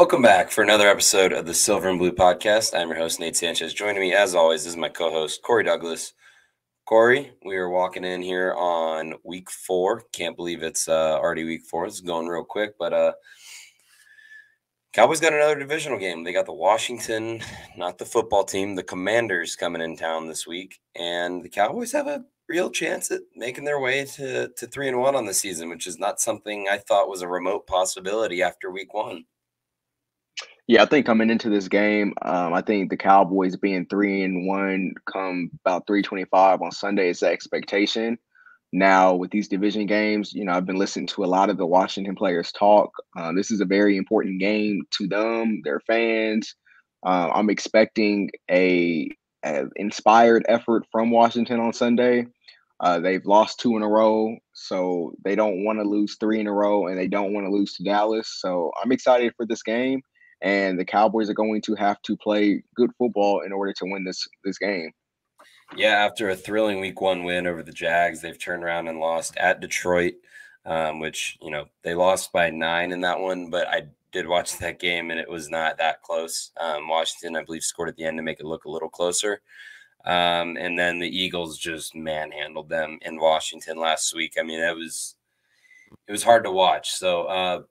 Welcome back for another episode of the Silver and Blue Podcast. I'm your host, Nate Sanchez. Joining me, as always, is my co-host, Corey Douglas. Corey, we are walking in here on week 4. Can't believe it's already week 4. It's going real quick, but Cowboys got another divisional game. They got the Washington, not the football team, the Commanders coming in town this week, and the Cowboys have a real chance at making their way to 3-1 on the season, which is not something I thought was a remote possibility after week 1. Yeah, I think coming into this game, I think the Cowboys being 3-1 come about 325 on Sunday is the expectation. Now, with these division games, I've been listening to a lot of the Washington players talk. This is a very important game to them, their fans. I'm expecting a inspired effort from Washington on Sunday. They've lost 2 in a row, so they don't want to lose 3 in a row, and they don't want to lose to Dallas. So I'm excited for this game, and the Cowboys are going to have to play good football in order to win this game. Yeah, after a thrilling week 1 win over the Jags, they've turned around and lost at Detroit, which, they lost by 9 in that one, but I did watch that game, and it was not that close. Washington, I believe, scored at the end to make it look a little closer. And then the Eagles just manhandled them in Washington last week. I mean, it was hard to watch. So,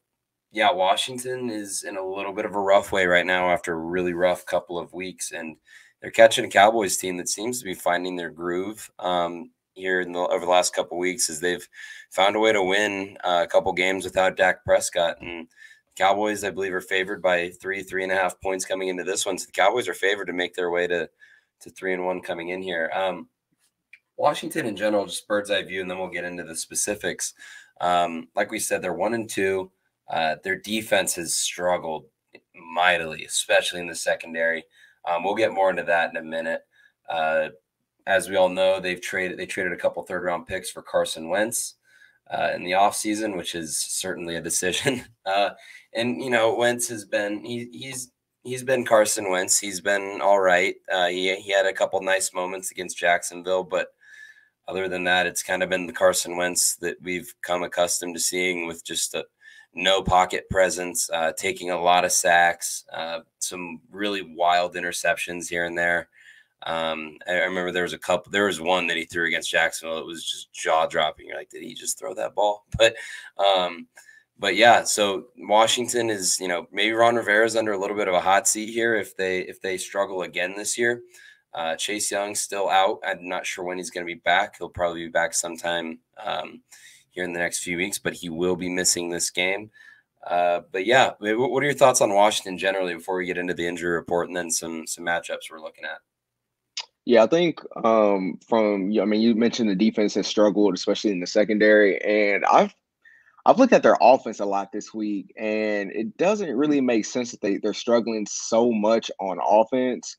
yeah, Washington is in a little bit of a rough way right now after a really rough couple of weeks, and they're catching a Cowboys team that seems to be finding their groove here over the last couple of weeks, as they've found a way to win a couple games without Dak Prescott. And Cowboys, I believe, are favored by 3.5 points coming into this one. So the Cowboys are favored to make their way to 3-1 coming in here. Washington in general, just bird's eye view, and then we'll get into the specifics. Like we said, they're 1-2. Their defense has struggled mightily, especially in the secondary. We'll get more into that in a minute. As we all know, they traded a couple third-round picks for Carson Wentz in the offseason, which is certainly a decision. And Wentz has been he's been Carson Wentz. He's been all right. He had a couple nice moments against Jacksonville, but other than that, it's kind of been the Carson Wentz that we've come accustomed to seeing, with just no pocket presence, taking a lot of sacks, some really wild interceptions here and there. I remember there was one that he threw against Jacksonville. It was just jaw dropping. You're like, did he just throw that ball? But yeah, so Washington is, maybe Ron Rivera's under a little bit of a hot seat here if they struggle again this year. Chase Young's still out. I'm not sure when he's going to be back. He'll probably be back sometime here in the next few weeks, but he will be missing this game. But yeah, what are your thoughts on Washington generally before we get into the injury report and then some matchups we're looking at? Yeah, I think you mentioned the defense has struggled, especially in the secondary, and I've looked at their offense a lot this week, and it doesn't really make sense that they're struggling so much on offense.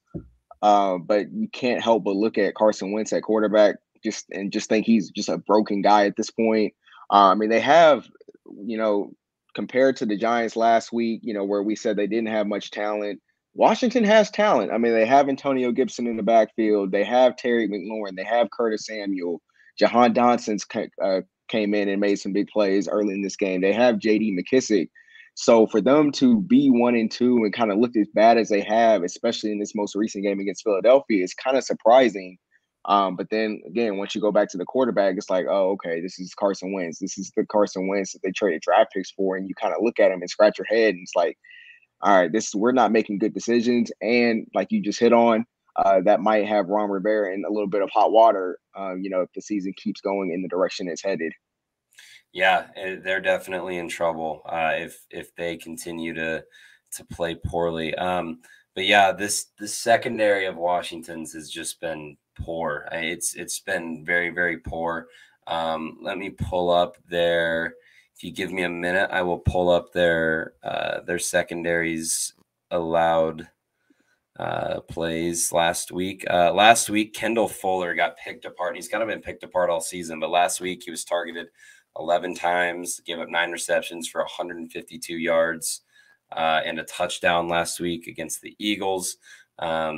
But you can't help but look at Carson Wentz at quarterback just think he's just a broken guy at this point. They have, compared to the Giants last week, where we said they didn't have much talent. Washington has talent. They have Antonio Gibson in the backfield. They have Terry McLaurin. They have Curtis Samuel. Jahan Dotson came in and made some big plays early in this game. They have J.D. McKissick. So for them to be 1-2 and kind of look as bad as they have, especially in this most recent game against Philadelphia, is kind of surprising. But then again, once you go back to the quarterback, it's like, oh, okay, this is Carson Wentz. This is the Carson Wentz that they traded draft picks for. And you kind of look at him and scratch your head, and it's like, all right, we're not making good decisions. And like you just hit on, that might have Ron Rivera in a little bit of hot water, if the season keeps going in the direction it's headed. Yeah, they're definitely in trouble if they continue to play poorly. But yeah, the secondary of Washington's has just been poor. It's been very, very poor. Let me pull up their. If you give me a minute, I will pull up their secondaries allowed plays last week. Last week, Kendall Fuller got picked apart. He's kind of been picked apart all season, but last week he was targeted 11 times, gave up 9 receptions for 152 yards and a touchdown last week against the Eagles. They've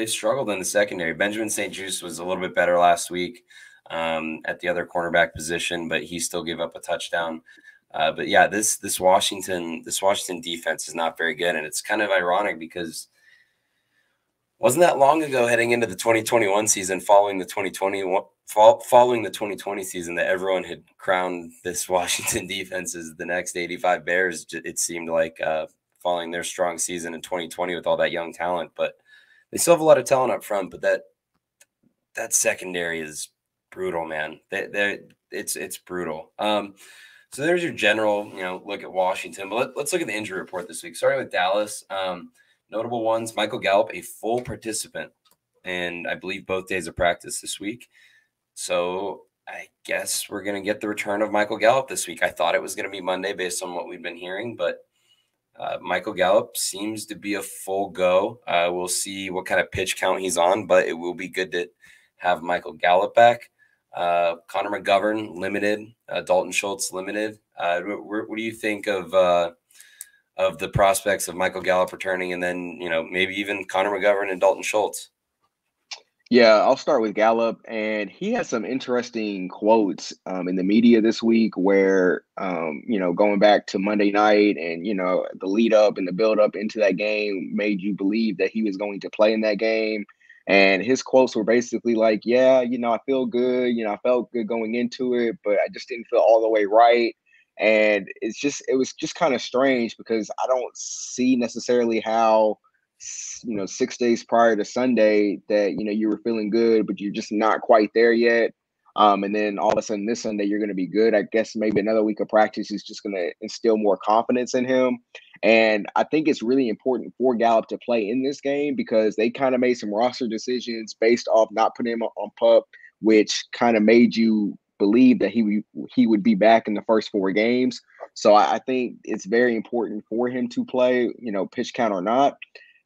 struggled in the secondary. Benjamin St-Juste was a little bit better last week at the other cornerback position, but he still gave up a touchdown. But yeah, this Washington defense is not very good, and it's kind of ironic because wasn't that long ago, heading into the 2021 season, following the 2020 season, that everyone had crowned this Washington defense as the next 85 Bears. It seemed like following their strong season in 2020 with all that young talent, but they still have a lot of talent up front. But that secondary is brutal, man. It's brutal. So there's your general, look at Washington. But let's look at the injury report this week. Starting with Dallas. Notable ones: Michael Gallup, a full participant, and I believe both days of practice this week. So I guess we're going to get the return of Michael Gallup this week. I thought it was going to be Monday based on what we've been hearing, but Michael Gallup seems to be a full go. We'll see what kind of pitch count he's on, but it will be good to have Michael Gallup back. Connor McGovern, limited. Dalton Schultz, limited. What do you think of the prospects of Michael Gallup returning, and then, maybe even Connor McGovern and Dalton Schultz? Yeah, I'll start with Gallup, and he has some interesting quotes in the media this week where, going back to Monday night and, the lead up and the build up into that game made you believe that he was going to play in that game. And his quotes were basically like, yeah, I feel good. I felt good going into it, but I just didn't feel all the way right. And it was just kind of strange because I don't see necessarily how 6 days prior to Sunday that you were feeling good, but you're just not quite there yet. And then all of a sudden this Sunday you're going to be good. I guess maybe another week of practice is just going to instill more confidence in him. And I think it's really important for Gallup to play in this game because they kind of made some roster decisions based off not putting him on PUP, which kind of made you believe that he would be back in the first 4 games. So I think it's very important for him to play, pitch count or not.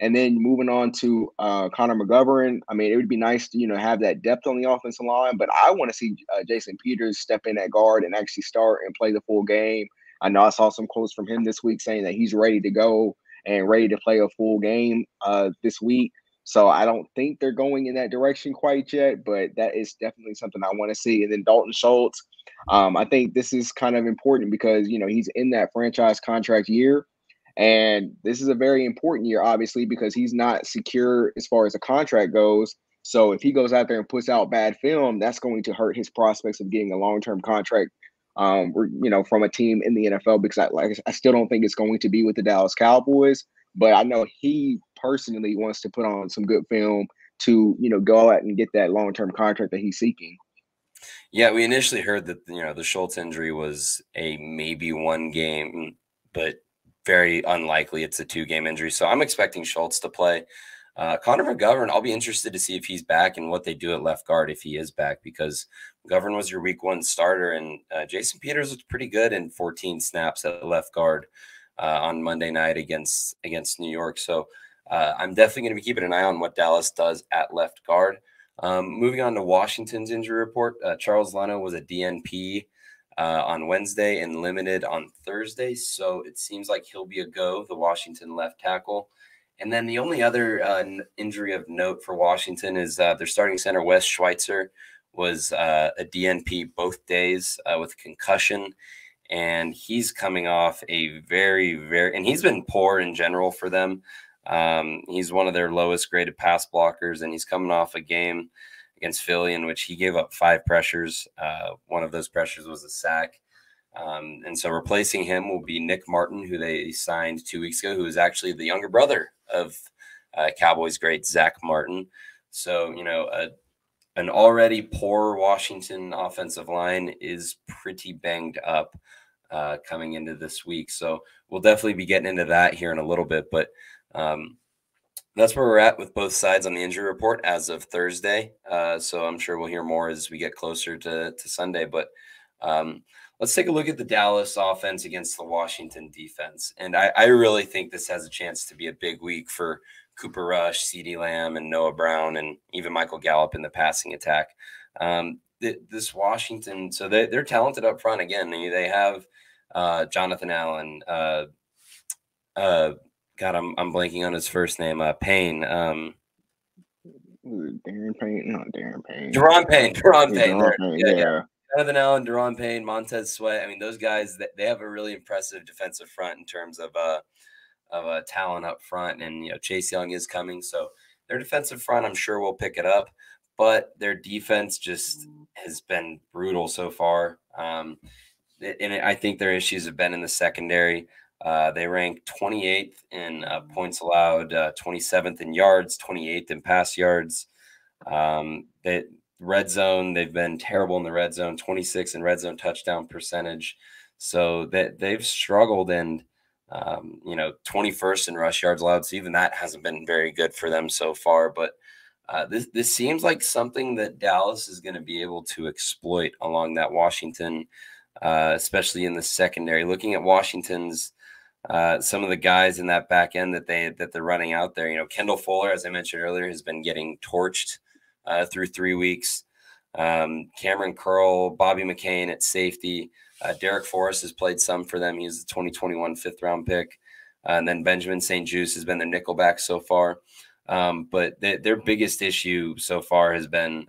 And then moving on to Connor McGovern, I mean, it would be nice to, have that depth on the offensive line, but I want to see Jason Peters step in at guard and actually start and play the full game. I know I saw some quotes from him this week saying that he's ready to go and ready to play a full game this week. So I don't think they're going in that direction quite yet, but that is definitely something I want to see. And then Dalton Schultz, I think this is kind of important because, he's in that franchise contract year. And this is a very important year, obviously, because he's not secure as far as the contract goes. So if he goes out there and puts out bad film, that's going to hurt his prospects of getting a long-term contract, from a team in the NFL. Because I still don't think it's going to be with the Dallas Cowboys, but I know he personally wants to put on some good film to, go out and get that long-term contract that he's seeking. Yeah, we initially heard that, the Schultz injury was a maybe 1 game, but very unlikely it's a 2-game injury. So I'm expecting Schultz to play. Connor McGovern, I'll be interested to see if he's back and what they do at left guard if he is back, because McGovern was your week 1 starter, and Jason Peters looked pretty good in 14 snaps at left guard on Monday night against New York. So I'm definitely going to be keeping an eye on what Dallas does at left guard. Moving on to Washington's injury report, Charles Leno was a DNP on Wednesday and limited on Thursday. So it seems like he'll be a go, the Washington left tackle. And then the only other injury of note for Washington is their starting center, Wes Schweitzer, was a DNP both days with a concussion. And he's coming off a and he's been poor in general for them. He's one of their lowest graded pass blockers, and he's coming off a game against Philly in which he gave up 5 pressures. One of those pressures was a sack. And so replacing him will be Nick Martin, who they signed 2 weeks ago, who is actually the younger brother of Cowboys great Zach Martin. So, an already poor Washington offensive line is pretty banged up coming into this week. So we'll definitely be getting into that here in a little bit. But that's where we're at with both sides on the injury report as of Thursday. So I'm sure we'll hear more as we get closer to Sunday. But let's take a look at the Dallas offense against the Washington defense. And I really think this has a chance to be a big week for Cooper Rush, CeeDee Lamb, and Noah Brown, and even Michael Gallup in the passing attack. This Washington, so they're talented up front again. They have Jonathan Allen, God, I'm blanking on his first name. Payne. Darren Payne, not Darren Payne. Deron Payne. Yeah. Jonathan Allen, Deron Payne, Montez Sweat. I mean, those guys, they have a really impressive defensive front in terms of talent up front, and Chase Young is coming, so their defensive front, I'm sure, will pick it up, but their defense just has been brutal so far. And I think their issues have been in the secondary. They rank 28th in points allowed, 27th in yards, 28th in pass yards. They red zone, they've been terrible in the red zone, 26 in red zone touchdown percentage. So that they've struggled, and 21st in rush yards allowed. So even that hasn't been very good for them so far. But this seems like something that Dallas is going to be able to exploit along that Washington, especially in the secondary. Looking at Washington's some of the guys in that back end that they're running out there. Kendall Fuller, as I mentioned earlier, has been getting torched through 3 weeks. Cameron Curl, Bobby McCain at safety. Derek Forrest has played some for them. He's the 2021 fifth-round pick. And then Benjamin St. Juste has been their nickelback so far. But their biggest issue so far has been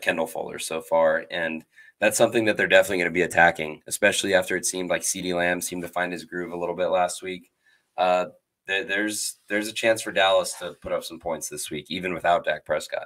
Kendall Fuller so far. And that's something that they're definitely going to be attacking, especially after it seemed like CeeDee Lamb seemed to find his groove a little bit last week. There's a chance for Dallas to put up some points this week, even without Dak Prescott.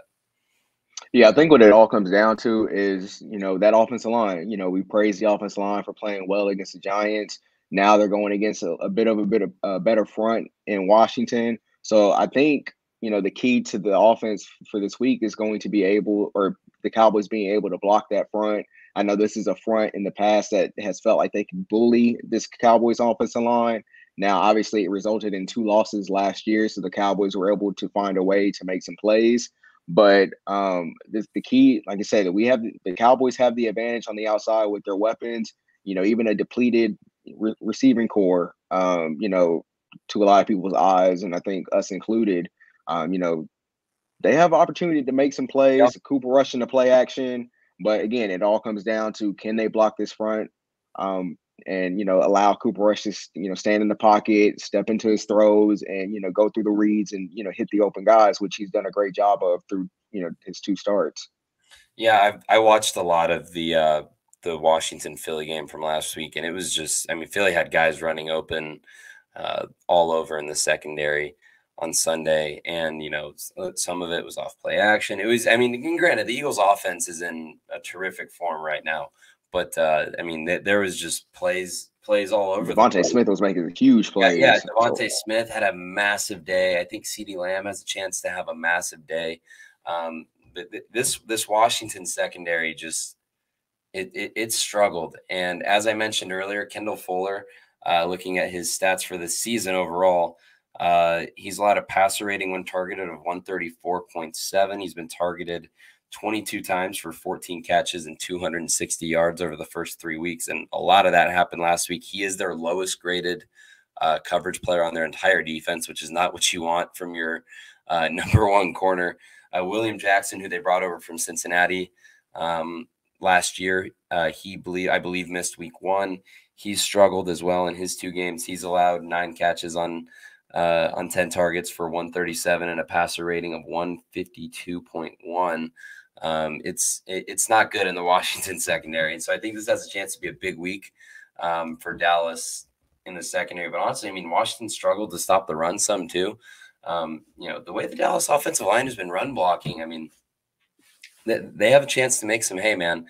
Yeah, I think what it all comes down to is, that offensive line. We praise the offensive line for playing well against the Giants. Now they're going against a bit of a better front in Washington. So I think, the key to the offense for this week is going to be the Cowboys being able to block that front. I know this is a front in the past that has felt like they can bully this Cowboys offensive line. Now, obviously, it resulted in 2 losses last year, so the Cowboys were able to find a way to make some plays. But the key, like I said, that the Cowboys have the advantage on the outside with their weapons. Even a depleted receiving core. To a lot of people's eyes, and I think us included. They have opportunity to make some Yep. plays. Cooper Rush in the play action, but again, it all comes down to, can they block this front? And allow Cooper Rush to stand in the pocket, step into his throws, and go through the reads and hit the open guys, which he's done a great job of through his 2 starts. Yeah, I watched a lot of the Washington Philly game from last week, and it was just, I mean, Philly had guys running open all over in the secondary on Sunday, and some of it was off play action. It was, I mean, granted, the Eagles' offense is in a terrific form right now, but I mean, there was just plays all over the Devontae place. Smith was making huge plays. Yeah, Devontae Smith had a massive day. I think CeeDee Lamb has a chance to have a massive day. But this Washington secondary just it struggled. And as I mentioned earlier, Kendall Fuller, looking at his stats for the season overall, he's allowed a passer rating when targeted of 134.7. He's been targeted 22 times for 14 catches and 260 yards over the first 3 weeks. And a lot of that happened last week. He is their lowest graded coverage player on their entire defense, which is not what you want from your number 1 corner. William Jackson, who they brought over from Cincinnati last year, I believe missed week 1. He's struggled as well in his 2 games. He's allowed 9 catches on 10 targets for 137 and a passer rating of 152.1. It's not good in the Washington secondary. And so I think this has a chance to be a big week for Dallas in the secondary. But honestly, I mean, Washington struggled to stop the run some too. The way the Dallas offensive line has been run blocking, I mean, they have a chance to make some hay, man.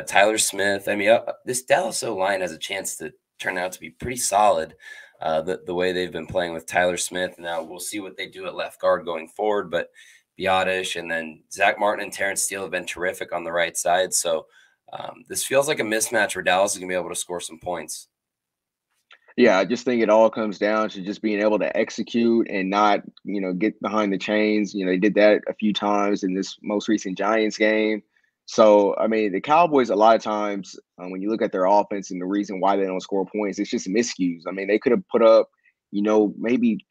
Tyler Smith, I mean, this Dallas O-line has a chance to turn out to be pretty solid. The way they've been playing with Tyler Smith. Now we'll see what they do at left guard going forward, but Biotish and then Zach Martin and Terrence Steele have been terrific on the right side. So this feels like a mismatch where Dallas is going to be able to score some points. Yeah, I just think it all comes down to just being able to execute and not, get behind the chains. They did that a few times in this most recent Giants game. So, I mean, the Cowboys, a lot of times, when you look at their offense and the reason why they don't score points, it's just miscues. I mean, they could have put up, maybe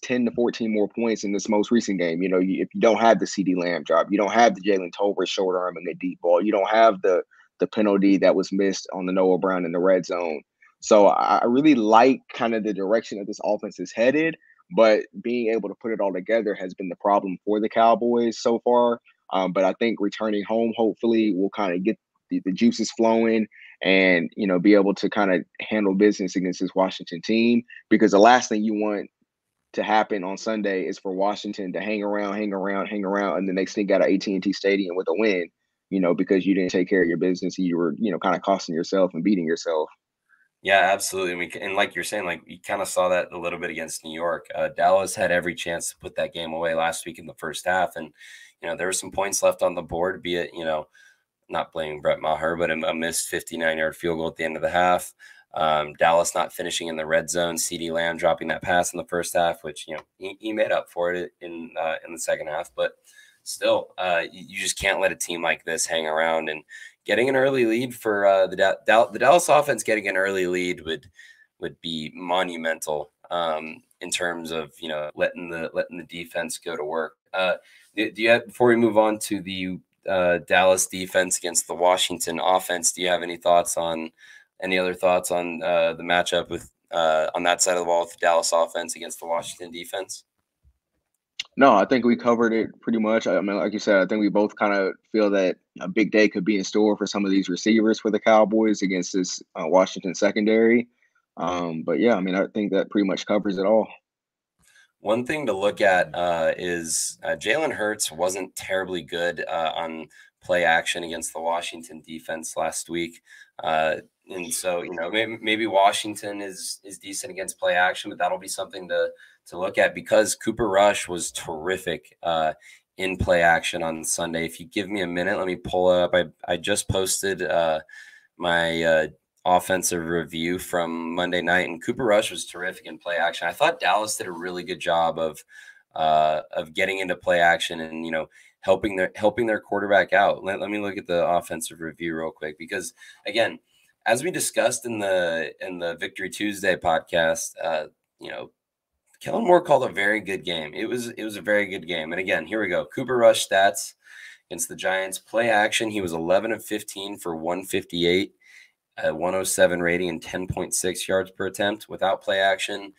10 to 14 more points in this most recent game. If you don't have the CeeDee Lamb drop, you don't have the Jalen Tolbert short arm and the deep ball, you don't have the penalty that was missed on the Noah Brown in the red zone. So I really like kind of the direction that this offense is headed, but being able to put it all together has been the problem for the Cowboys so far. But I think returning home hopefully will kind of get the juices flowing and be able to kind of handle business against this Washington team, because the last thing you want to happen on Sunday is for Washington to hang around, hang around, hang around, and then they sneak out of AT&T Stadium with a win, because you didn't take care of your business. You were, kind of costing yourself and beating yourself. Yeah, absolutely. And like you're saying, like you kind of saw that a little bit against New York. Dallas had every chance to put that game away last week in the first half, and there were some points left on the board. Be it not blaming Brett Maher, but a missed 59-yard field goal at the end of the half. Dallas not finishing in the red zone. CeeDee Lamb dropping that pass in the first half, which he made up for it in the second half. But still, you just can't let a team like this hang around. And getting an early lead for the Dallas offense, getting an early lead would be monumental in terms of letting the defense go to work. Do you have, before we move on to the Dallas defense against the Washington offense, do you have any other thoughts on the matchup with on that side of the ball with the Dallas offense against the Washington defense? No, I think we covered it pretty much. I mean, like you said, I think we both kind of feel that a big day could be in store for some of these receivers for the Cowboys against this Washington secondary. But yeah, I mean, I think that pretty much covers it all. One thing to look at is Jalen Hurts wasn't terribly good on play action against the Washington defense last week. And so, maybe Washington is decent against play action, but that'll be something to look at because Cooper Rush was terrific in play action on Sunday. If you give me a minute, let me pull it up. I just posted my offensive review from Monday night, and Cooper Rush was terrific in play action. I thought Dallas did a really good job of getting into play action and helping their quarterback out. Let me look at the offensive review real quick because again, as we discussed in the Victory Tuesday podcast, Kellen Moore called a very good game. It was a very good game. And again, here we go. Cooper Rush stats against the Giants. Play action, he was 11 of 15 for 158, a 107 rating and 10.6 yards per attempt. Without play action,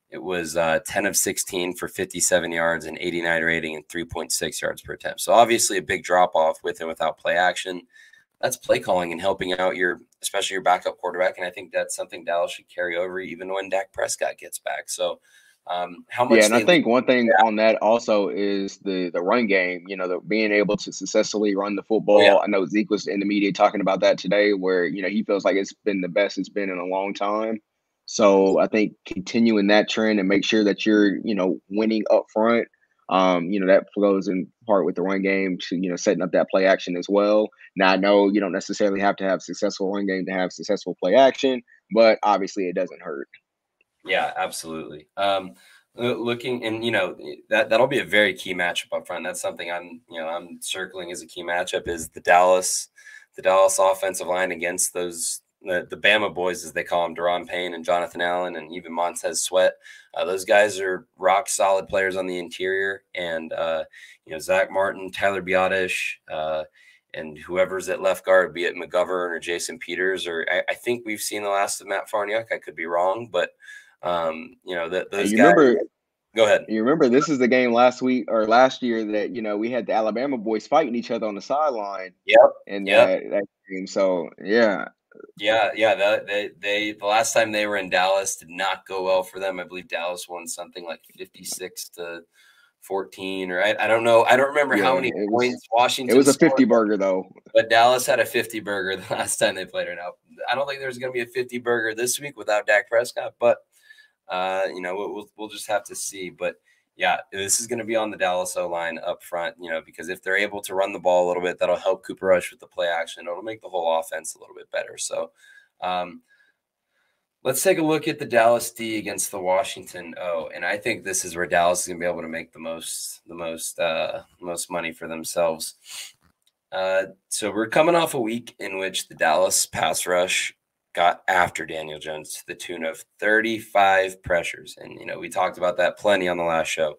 it was 10 of 16 for 57 yards and 89 rating and 3.6 yards per attempt. So obviously a big drop off with and without play action. That's play calling and helping out especially your backup quarterback. And I think that's something Dallas should carry over even when Dak Prescott gets back. So how much? Yeah, and I think one thing on that also is the run game. Being able to successfully run the football. Oh, yeah. I know Zeke was in the media talking about that today, where he feels like it's been the best it's been in a long time. So I think continuing that trend and make sure that you're winning up front. That flows in part with the run game to setting up that play action as well. Now I know you don't necessarily have to have successful run game to have successful play action, but obviously it doesn't hurt. Yeah, absolutely. Looking and that'll be a very key matchup up front. That's something I'm circling as a key matchup is the Dallas offensive line against those the Bama boys, as they call them, Deron Payne and Jonathan Allen and even Montez Sweat. Those guys are rock solid players on the interior, and Zach Martin, Tyler Biotish, and whoever's at left guard, be it McGovern or Jason Peters, or I think we've seen the last of Matt Farniok. I could be wrong, but those guys. Go ahead. You remember this is the game last week or last year that we had the Alabama boys fighting each other on the sideline. Yep. And that game. So yeah. Yeah. The last time they were in Dallas did not go well for them. I believe Dallas won something like 56-14, or I don't know. I don't remember how many points Washington. It was a 50 burger though. But Dallas had a 50 burger the last time they played her. Now I don't think there's going to be a 50 burger this week without Dak Prescott, but we'll just have to see. But yeah, this is going to be on the Dallas O-line up front, because if they're able to run the ball a little bit, that'll help Cooper Rush with the play action. It'll make the whole offense a little bit better. So let's take a look at the Dallas D against the Washington O. And I think this is where Dallas is going to be able to make the most money for themselves. So we're coming off a week in which the Dallas pass rush got after Daniel Jones to the tune of 35 pressures. And, we talked about that plenty on the last show.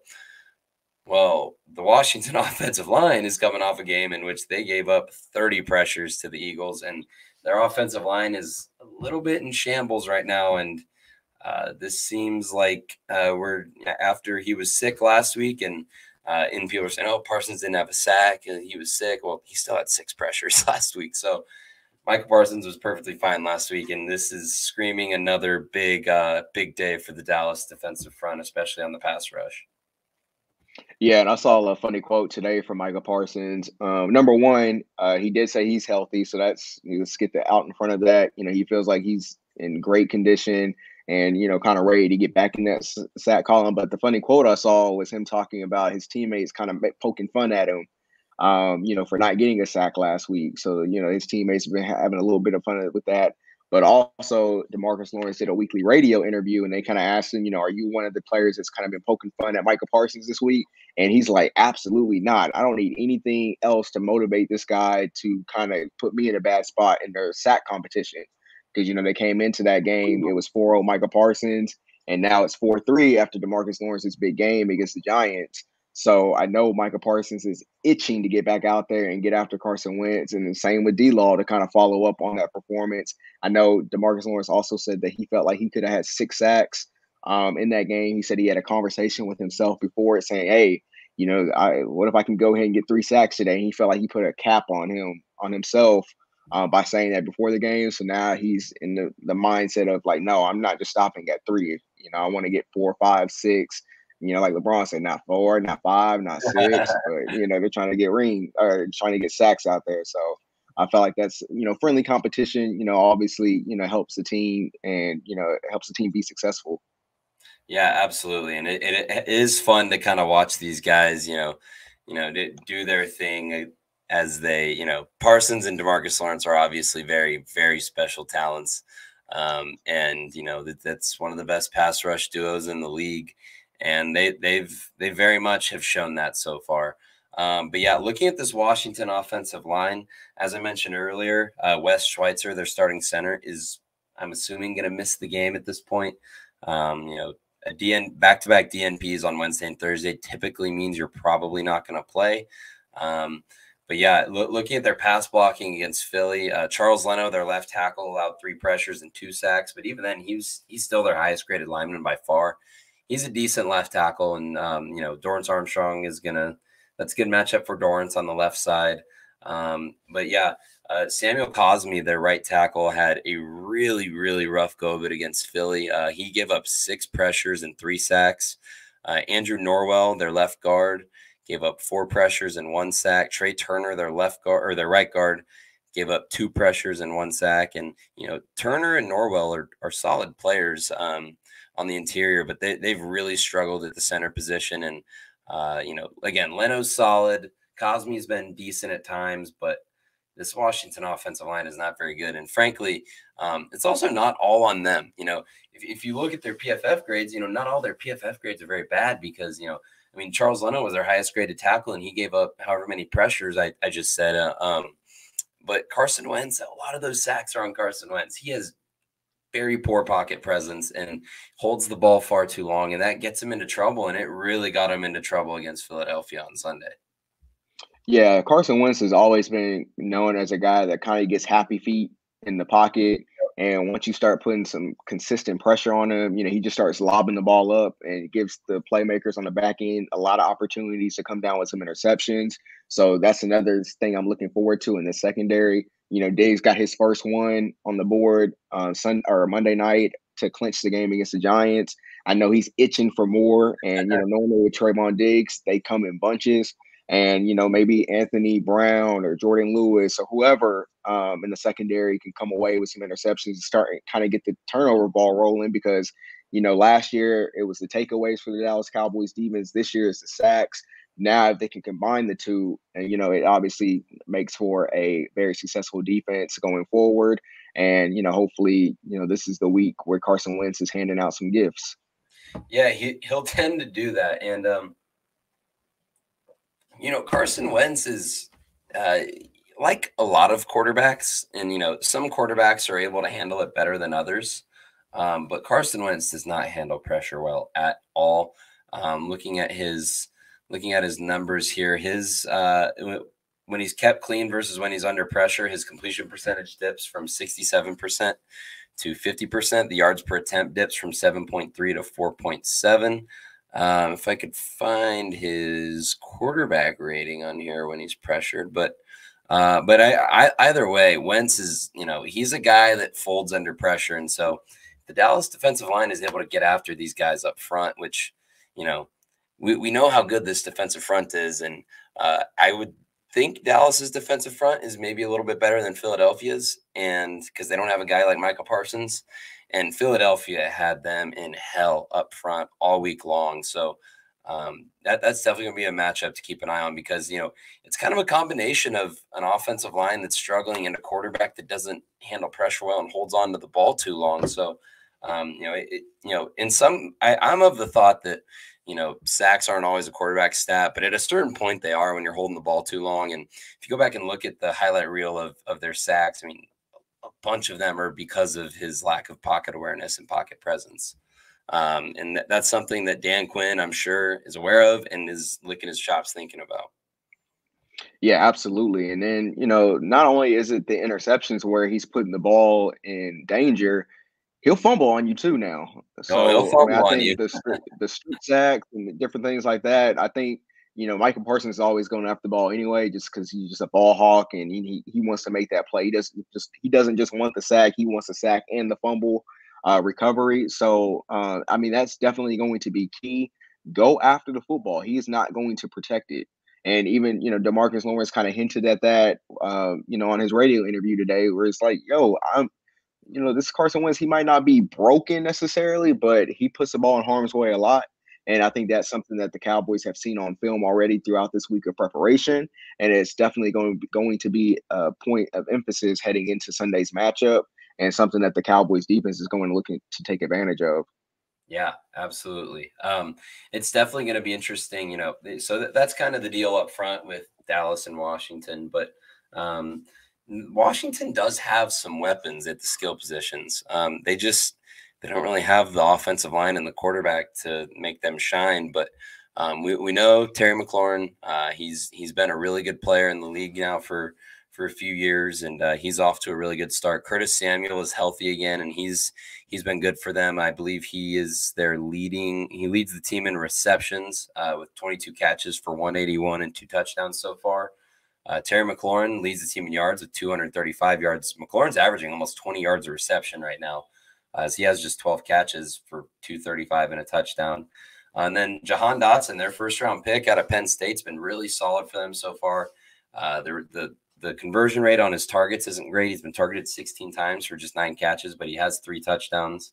Well, the Washington offensive line is coming off a game in which they gave up 30 pressures to the Eagles, and their offensive line is a little bit in shambles right now. And this seems like we're after he was sick last week, and And people were saying, "Oh, Parsons didn't have a sack, and he was sick." Well, he still had 6 pressures last week, so Micah Parsons was perfectly fine last week, and this is screaming another big day for the Dallas defensive front, especially on the pass rush. Yeah, and I saw a funny quote today from Micah Parsons. Number one, he did say he's healthy, so let's get out in front of that. He feels like he's in great condition and kind of ready to get back in that sack column. But the funny quote I saw was him talking about his teammates kind of poking fun at him, for not getting a sack last week. So his teammates have been having a little bit of fun with that. But also, DeMarcus Lawrence did a weekly radio interview, and they kind of asked him, are you one of the players that's kind of been poking fun at Micah Parsons this week? And he's like, absolutely not. I don't need anything else to motivate this guy to kind of put me in a bad spot in their sack competition. Because, they came into that game, it was 4-0 Micah Parsons, and now it's 4-3 after DeMarcus Lawrence's big game against the Giants. So I know Micah Parsons is itching to get back out there and get after Carson Wentz, and the same with D-Law to kind of follow up on that performance. I know DeMarcus Lawrence also said that he felt like he could have had 6 sacks in that game. He said he had a conversation with himself before it saying, hey, what if I can go ahead and get 3 sacks today? And he felt like he put a cap on himself by saying that before the game. So now he's in the mindset of like, no, I'm not just stopping at 3. I want to get 4, 5, 6. Like LeBron said, not 4, not 5, not 6, but they're trying to get trying to get sacks out there. So I felt like that's friendly competition. Obviously helps the team, and it helps the team be successful. Yeah, absolutely, and it is fun to kind of watch these guys, do their thing as they, Parsons and DeMarcus Lawrence are obviously very, very special talents, and that's one of the best pass rush duos in the league, and they very much have shown that so far. But yeah, looking at this Washington offensive line, as I mentioned earlier, Wes Schweitzer, their starting center, is, I'm assuming, going to miss the game at this point. Back-to-back DNPs on Wednesday and Thursday typically means you're probably not going to play. But yeah, looking at their pass blocking against Philly, Charles Leno, their left tackle, allowed 3 pressures and 2 sacks. But even then, he's still their highest graded lineman by far. He's a decent left tackle, and Dorrance Armstrong that's a good matchup for Dorrance on the left side. But yeah. Samuel Cosme, their right tackle, had a really, really rough go of it against Philly. He gave up 6 pressures and 3 sacks. Andrew Norwell, their left guard, gave up 4 pressures and 1 sack. Trey Turner, their their right guard, gave up 2 pressures and 1 sack. And Turner and Norwell are solid players on the interior, but they've really struggled at the center position. And again, Leno's solid. Cosme's been decent at times, but this Washington offensive line is not very good. And frankly, it's also not all on them. If you look at their PFF grades, not all their PFF grades are very bad because, Charles Leno was their highest graded tackle and he gave up however many pressures I just said. But Carson Wentz, a lot of those sacks are on Carson Wentz. He has very poor pocket presence and holds the ball far too long, and that gets him into trouble. And it really got him into trouble against Philadelphia on Sunday. Yeah, Carson Wentz has always been known as a guy that kind of gets happy feet in the pocket. And once you start putting some consistent pressure on him, he just starts lobbing the ball up and it gives the playmakers on the back end a lot of opportunities to come down with some interceptions. So that's another thing I'm looking forward to in the secondary. Diggs got his first one on the board Monday night to clinch the game against the Giants. I know he's itching for more. And, normally with Trayvon Diggs, they come in bunches. And, maybe Anthony Brown or Jordan Lewis or whoever in the secondary can come away with some interceptions and start kind of get the turnover ball rolling because, last year it was the takeaways for the Dallas Cowboys defense. This year is the sacks. Now, if they can combine the two, and, it obviously makes for a very successful defense going forward. And, hopefully, this is the week where Carson Wentz is handing out some gifts. Yeah, he'll tend to do that. And, Carson Wentz is like a lot of quarterbacks, and some quarterbacks are able to handle it better than others. But Carson Wentz does not handle pressure well at all. Looking at his numbers here, his when he's kept clean versus when he's under pressure, his completion percentage dips from 67% to 50%. The yards per attempt dips from 7.3 to 4.7. If I could find his quarterback rating on here when he's pressured, but I either way, Wentz is, he's a guy that folds under pressure, and so the Dallas defensive line is able to get after these guys up front, which you know we know how good this defensive front is, and I would think Dallas's defensive front is maybe a little bit better than Philadelphia's, and because they don't have a guy like Michael Parsons, and Philadelphia had them in hell up front all week long. So that's definitely going to be a matchup to keep an eye on because it's kind of a combination of an offensive line that's struggling and a quarterback that doesn't handle pressure well and holds on to the ball too long. So in some, I'm of the thought that sacks aren't always a quarterback stat, but at a certain point they are when you're holding the ball too long. And if you go back and look at the highlight reel of their sacks, I mean, a bunch of them are because of his lack of pocket awareness and pocket presence. And that's something that Dan Quinn, I'm sure, is aware of and is licking his chops thinking about. Yeah, absolutely. And then, not only is it the interceptions where he's putting the ball in danger, he'll fumble on you too now. Oh, he'll So, I mean, I fumble on you. think the street sacks and the different things like that, I think, Michael Parsons is always going after the ball anyway, just because he's just a ball hawk and he wants to make that play. He doesn't just want the sack, he wants the sack and the fumble recovery. So, I mean, that's definitely going to be key. Go after the football. He is not going to protect it. And even, DeMarcus Lawrence kind of hinted at that, on his radio interview today, where it's like, yo, this Carson Wentz, he might not be broken necessarily, but he puts the ball in harm's way a lot. And I think that's something that the Cowboys have seen on film already throughout this week of preparation. And it's definitely going to be a point of emphasis heading into Sunday's matchup and something that the Cowboys defense is going to look to take advantage of. Yeah, absolutely. It's definitely going to be interesting, so that's kind of the deal up front with Dallas and Washington, but Washington does have some weapons at the skill positions. They don't really have the offensive line and the quarterback to make them shine, but we know Terry McLaurin. He's been a really good player in the league now for a few years, and he's off to a really good start. Curtis Samuel is healthy again, and he's been good for them. I believe he is their leading. He leads the team in receptions with 22 catches for 181 and 2 touchdowns so far. Terry McLaurin leads the team in yards with 235 yards. McLaurin's averaging almost 20 yards a reception right now, as he has just 12 catches for 235 and a touchdown. And then Jahan Dotson, their first-round pick out of Penn State's been really solid for them so far. The conversion rate on his targets isn't great. He's been targeted 16 times for just 9 catches, but he has 3 touchdowns.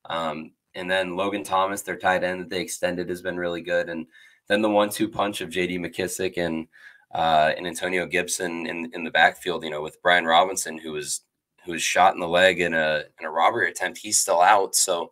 And then Logan Thomas, their tight end that they extended, has been really good. And then the 1-2 punch of J.D. McKissick and Antonio Gibson in the backfield, with Brian Robinson, who was shot in the leg in a robbery attempt. He's still out. So,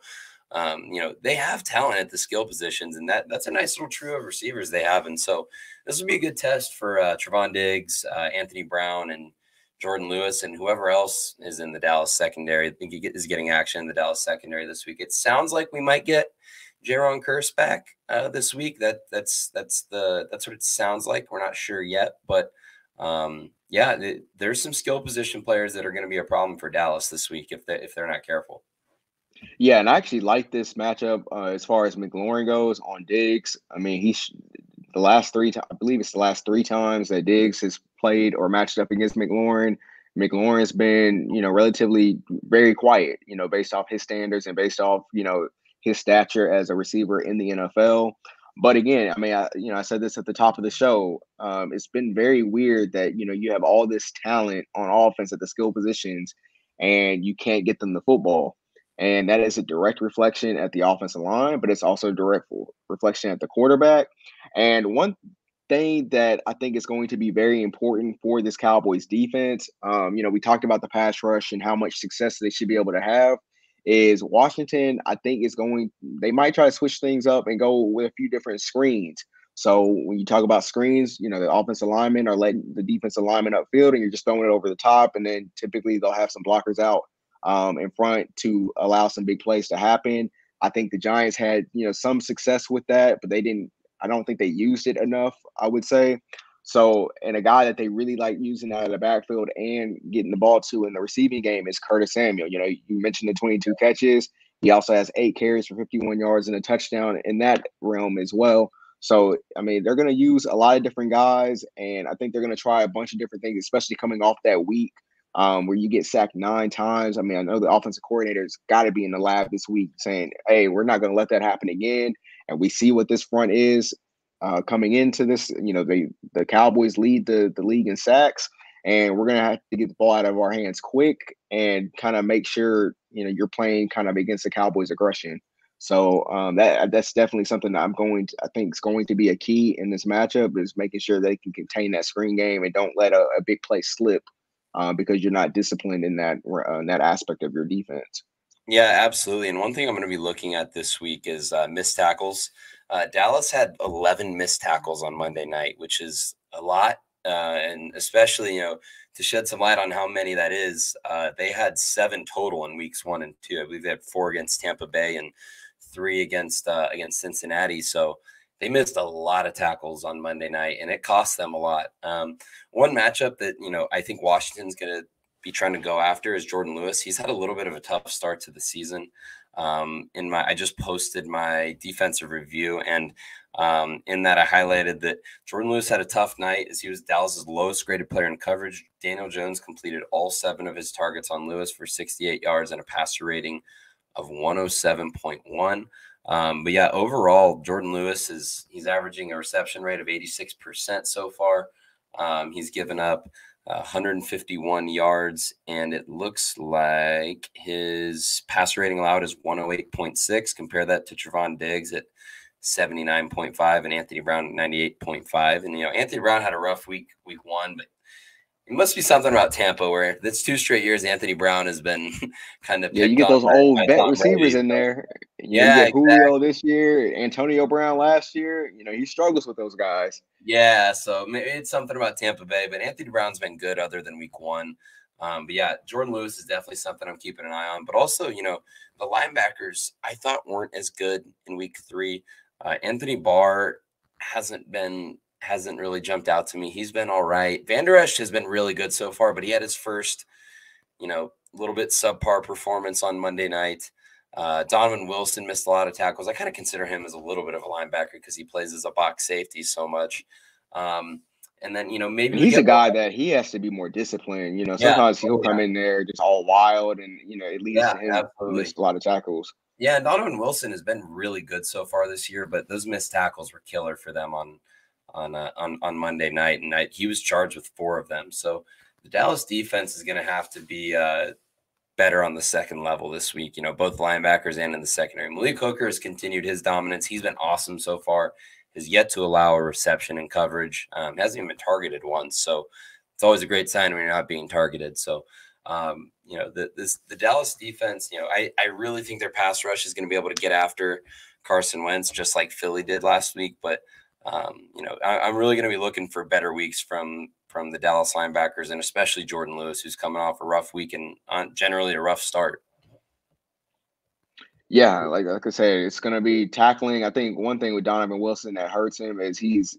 they have talent at the skill positions, and that's a nice little trio of receivers they have. And so this will be a good test for Trevon Diggs, Anthony Brown, and Jordan Lewis, and whoever else is in the Dallas secondary. I think he is getting action in the Dallas secondary this week. It sounds like we might get Jaron Kearse back this week. That's what it sounds like. We're not sure yet, but there's some skill position players that are going to be a problem for Dallas this week if they're not careful. Yeah, and I actually like this matchup as far as McLaurin goes on Diggs. I mean, the last I believe it's the last 3 times that Diggs has played or matched up against McLaurin. McLaurin's been, relatively very quiet, based off his standards and based off, his stature as a receiver in the NFL. But again, I mean, I said this at the top of the show. It's been very weird that, you have all this talent on offense at the skill positions and you can't get them the football. And that is a direct reflection at the offensive line, but it's also a direct reflection at the quarterback. And one thing that I think is going to be very important for this Cowboys defense, we talked about the pass rush and how much success they should be able to have. Is Washington, I think, they might try to switch things up and go with a few different screens. So when you talk about screens, the offensive linemen are letting the defensive lineman upfield and you're just throwing it over the top. And then typically they'll have some blockers out in front to allow some big plays to happen. I think the Giants had, some success with that, but I don't think they used it enough, I would say. So, and a guy that they really like using out of the backfield and getting the ball to in the receiving game is Curtis Samuel. You mentioned the 22 catches. He also has 8 carries for 51 yards and a touchdown in that realm as well. So, I mean, they're going to use a lot of different guys, and I think they're going to try a bunch of different things, especially coming off that week where you get sacked 9 times. I mean, I know the offensive coordinator's got to be in the lab this week saying, hey, we're not going to let that happen again. And we see what this front is coming into this. The Cowboys lead the league in sacks, and we're going to have to get the ball out of our hands quick and kind of make sure, you're playing kind of against the Cowboys' aggression. So that's definitely something that I think is going to be a key in this matchup, is making sure they can contain that screen game and don't let a big play slip because you're not disciplined in that aspect of your defense. Yeah, absolutely. And one thing I'm going to be looking at this week is missed tackles. Dallas had 11 missed tackles on Monday night, which is a lot. And especially, to shed some light on how many that is, they had 7 total in weeks 1 and 2. I believe they had 4 against Tampa Bay and 3 against Cincinnati. So they missed a lot of tackles on Monday night, and it cost them a lot. One matchup that, I think Washington's going to be trying to go after is Jordan Lewis. He's had a little bit of a tough start to the season. I just posted my defensive review, and in that I highlighted that Jordan Lewis had a tough night as he was Dallas's lowest graded player in coverage. Daniel Jones completed all 7 of his targets on Lewis for 68 yards and a passer rating of 107.1. But yeah, overall, Jordan Lewis he's averaging a reception rate of 86% so far. He's given up 151 yards, and it looks like his passer rating allowed is 108.6. Compare that to Trevon Diggs at 79.5 and Anthony Brown at 98.5. And, Anthony Brown had a rough week 1, but it must be something about Tampa where that's 2 straight years Anthony Brown has been kind of Yeah, you picked get on those by old vet Tom receivers Brady. in So, there. You yeah, get Julio exactly. this year, Antonio Brown last year. He struggles with those guys. Yeah, so maybe it's something about Tampa Bay, but Anthony Brown's been good other than week 1. But yeah, Jordan Lewis is definitely something I'm keeping an eye on. But also, the linebackers I thought weren't as good in week 3. Anthony Barr hasn't really jumped out to me. He's been all right. Van Der Esch has been really good so far, but he had his first, little bit subpar performance on Monday night. Donovan Wilson missed a lot of tackles. I kind of consider him as a little bit of a linebacker because he plays as a box safety so much. And then, maybe And we he's get a more. guy that he has to be more disciplined. Yeah. Sometimes he'll Oh, come yeah. in there just all wild, and it leads Yeah, to him absolutely. missed a lot of tackles. Yeah, and Donovan Wilson has been really good so far this year, but those missed tackles were killer for them on Monday night, and he was charged with 4 of them. So the Dallas defense is going to have to be better on the second level this week, both linebackers and in the secondary. Malik Hooker has continued his dominance. He's been awesome so far, has yet to allow a reception in coverage, hasn't even been targeted once. So it's always a great sign when you're not being targeted. So, the Dallas defense, I really think their pass rush is going to be able to get after Carson Wentz, just like Philly did last week. But, I'm really going to be looking for better weeks from the Dallas linebackers, and especially Jordan Lewis, who's coming off a rough week and generally a rough start. Yeah, like I said, it's going to be tackling. I think one thing with Donovan Wilson that hurts him is he's,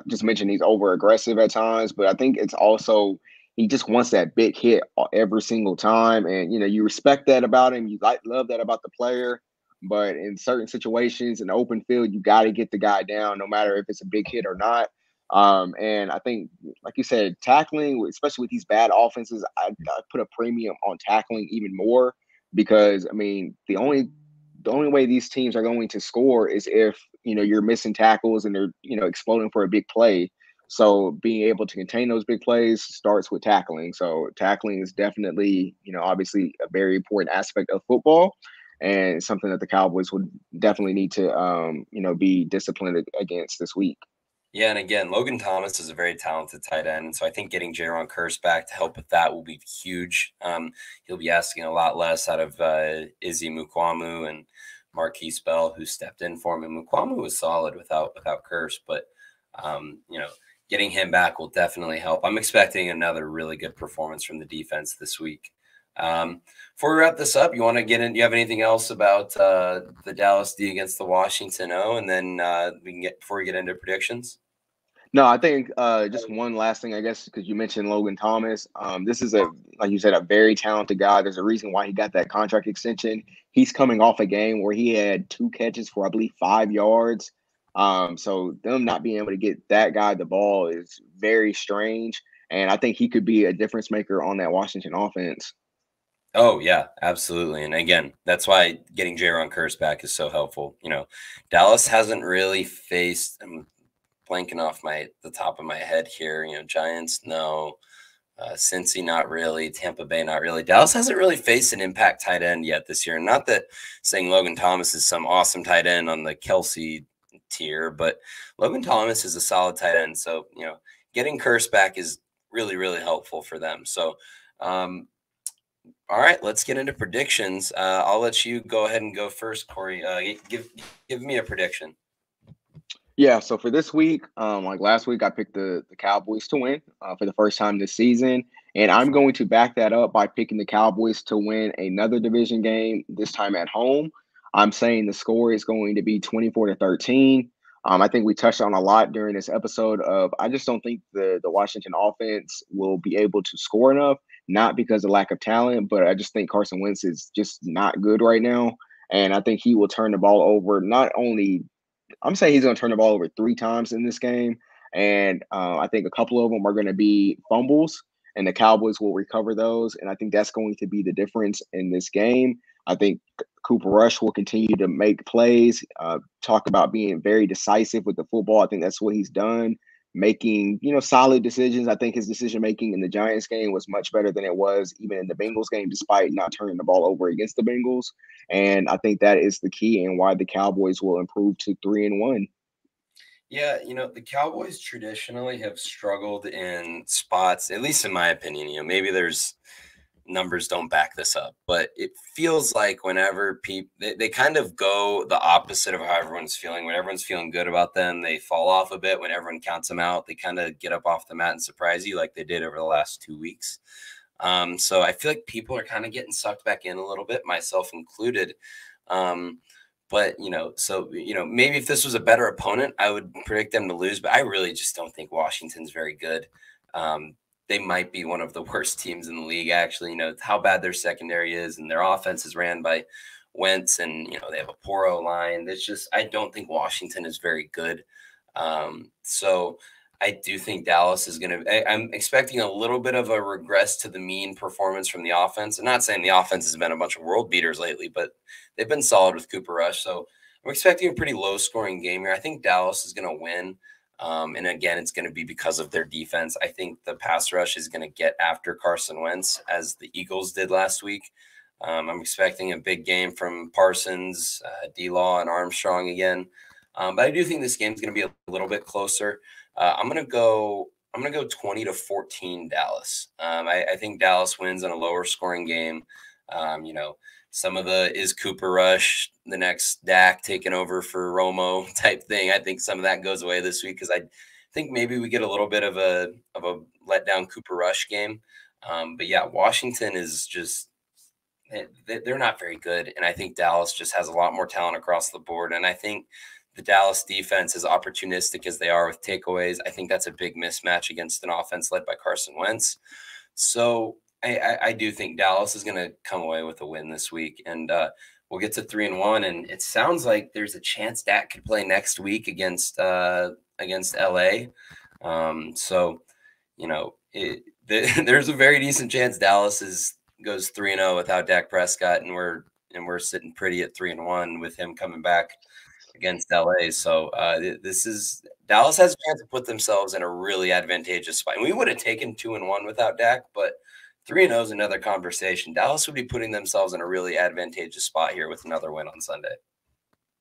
just mentioned he's over aggressive at times, but I think it's also he just wants that big hit every single time, and you respect that about him. You love that about the player, but in certain situations in the open field, you got to get the guy down, no matter if it's a big hit or not. And I think, like you said, tackling, especially with these bad offenses, I put a premium on tackling even more because I mean the only way these teams are going to score is if you're missing tackles and they're exploding for a big play. So being able to contain those big plays starts with tackling. So tackling is definitely obviously a very important aspect of football, and something that the Cowboys would definitely need to be disciplined against this week. Yeah, and again, Logan Thomas is a very talented tight end, and so I think getting Jaron Kearse back to help with that will be huge. He'll be asking a lot less out of Izzy Mukwamu and Marquise Bell, who stepped in for him. And Mukwamu was solid without Kearse, but getting him back will definitely help. I'm expecting another really good performance from the defense this week. Before we wrap this up, you want to get in? Do you have anything else about the Dallas D against the Washington O? And then we can before we get into predictions. No, I think just one last thing, I guess, because you mentioned Logan Thomas. This is like you said, a very talented guy. There's a reason why he got that contract extension. He's coming off a game where he had 2 catches for, I believe, 5 yards. So them not being able to get that guy the ball is very strange. And I think he could be a difference maker on that Washington offense. Oh yeah, absolutely. And again, that's why getting Jaron Curse back is so helpful. Dallas hasn't really faced. I'm blanking off the top of my head here. Giants, no. Cincy, not really. Tampa Bay, not really. Dallas hasn't really faced an impact tight end yet this year. Not that saying Logan Thomas is some awesome tight end on the Kelsey tier, but Logan Thomas is a solid tight end. So, getting Curse back is really, really helpful for them. So, all right, let's get into predictions. I'll let you go ahead and go first, Corey. Give me a prediction. Yeah, so for this week, like last week, I picked the Cowboys to win for the first time this season, and I'm going to back that up by picking the Cowboys to win another division game, this time at home. I'm saying the score is going to be 24-13. I think we touched on a lot during this episode of I just don't think the Washington offense will be able to score enough, not because of lack of talent, but I just think Carson Wentz is just not good right now. And I think he will turn the ball over not only I'm saying he's going to turn the ball over 3 times in this game, and I think a couple of them are going to be fumbles, and the Cowboys will recover those, and I think that's going to be the difference in this game. I think Cooper Rush will continue to make plays, talk about being very decisive with the football. I think that's what he's done, making solid decisions. I think his decision making in the Giants game was much better than it was even in the Bengals game, despite not turning the ball over against the Bengals. And I think that is the key and why the Cowboys will improve to 3-1. Yeah, the Cowboys traditionally have struggled in spots, at least in my opinion. Maybe there's numbers don't back this up, but it feels like whenever people they kind of go the opposite of how everyone's feeling. When everyone's feeling good about them, they fall off a bit. When everyone counts them out, they kind of get up off the mat and surprise you like they did over the last 2 weeks. So I feel like people are kind of getting sucked back in a little bit, myself included. But maybe if this was a better opponent, I would predict them to lose. But I really just don't think Washington's very good. They might be one of the worst teams in the league, actually. How bad their secondary is, and their offense is ran by Wentz, and they have a poor O-line. It's just I don't think Washington is very good. So I do think Dallas is going to. I'm expecting a little bit of a regress to the mean performance from the offense. I'm not saying the offense has been a bunch of world beaters lately, but they've been solid with Cooper Rush. So I'm expecting a pretty low-scoring game here. I think Dallas is going to win. And again, it's going to be because of their defense. I think the pass rush is going to get after Carson Wentz as the Eagles did last week. I'm expecting a big game from Parsons, D-Law, and Armstrong again. But I do think this game's going to be a little bit closer. I'm going to go 20-14 Dallas. I think Dallas wins in a lower scoring game. Some of the is Cooper Rush, the next Dak taking over for Romo type thing. I think some of that goes away this week because I think maybe we get a little bit of a letdown Cooper Rush game. But yeah, Washington is just they're not very good, and I think Dallas just has a lot more talent across the board. And I think the Dallas defense, as opportunistic as they are with takeaways, I think that's a big mismatch against an offense led by Carson Wentz. So I do think Dallas is going to come away with a win this week, and we'll get to 3-1. And it sounds like there's a chance Dak could play next week against LA. There's a very decent chance Dallas goes 3-0 without Dak Prescott, and we're sitting pretty at 3-1 with him coming back against LA. So Dallas has a chance to put themselves in a really advantageous spot. And we would have taken 2-1 without Dak, but 3-0 is another conversation. Dallas would be putting themselves in a really advantageous spot here with another win on Sunday.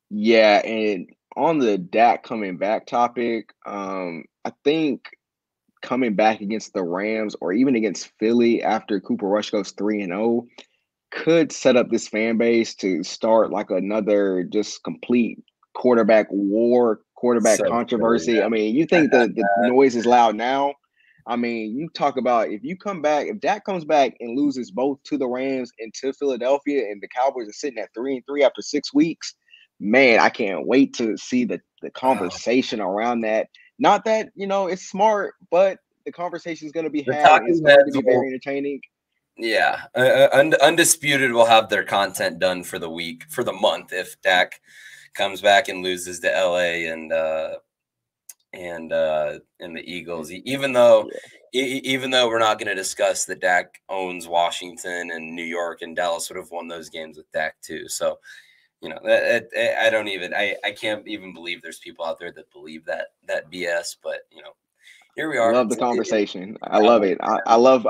Yeah, and on the Dak coming back topic, I think coming back against the Rams or even against Philly after Cooper Rush goes 3-0 could set up this fan base to start like another just complete quarterback war, quarterback controversy. Yeah. I mean, you think the noise is loud now. I mean, you talk about if Dak comes back and loses both to the Rams and to Philadelphia, and the Cowboys are sitting at 3-3 after 6 weeks, man, I can't wait to see the conversation around that. Not that, it's smart, but the conversation is going to be The had and it's talking going to heads be will, very entertaining. yeah, Undisputed will have their content done for the week, for the month, if Dak comes back and loses to LA and the Eagles. Yeah. Even though we're not going to discuss that Dak owns Washington and New York, and Dallas would have won those games with Dak too. So I can't even believe there's people out there that believe that BS. But here we I are. love the conversation. I love Cowboys it. fans. I love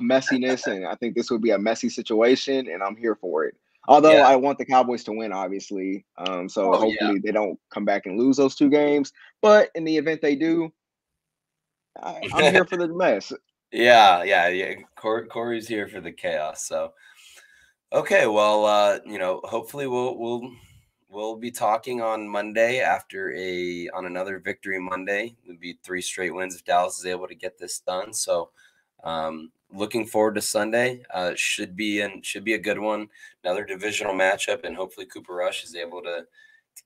messiness, and I think this would be a messy situation, and I'm here for it. Although Yeah. I want the Cowboys to win, obviously. So Oh yeah. hopefully they don't come back and lose those 2 games. But in the event they do, I'm here for the mess. Yeah. Corey's here for the chaos. So okay, well, hopefully we'll be talking on Monday after on another victory Monday. It'll be 3 straight wins if Dallas is able to get this done. So, looking forward to Sunday. Should be a good one. Another divisional matchup, and hopefully Cooper Rush is able to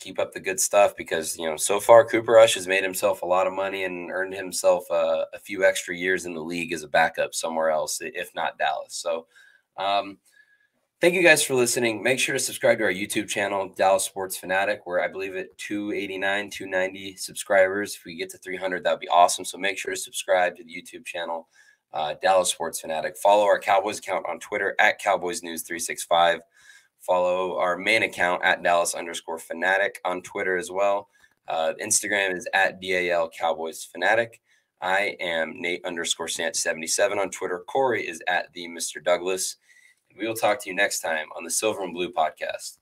keep up the good stuff because so far Cooper Rush has made himself a lot of money and earned himself a few extra years in the league as a backup somewhere else, if not Dallas. So. Thank you guys for listening. Make sure to subscribe to our YouTube channel, Dallas Sports Fanatic, where I believe at 289, 290 subscribers. If we get to 300, that would be awesome. So make sure to subscribe to the YouTube channel, Dallas Sports Fanatic. Follow our Cowboys account on Twitter at Cowboys News 365. Follow our main account at Dallas_Fanatic on Twitter as well. Instagram is at DAL Cowboys Fanatic. I am Nate_Sant77 on Twitter. Corey is at the Mr. Douglas. We will talk to you next time on the Silver and Blue podcast.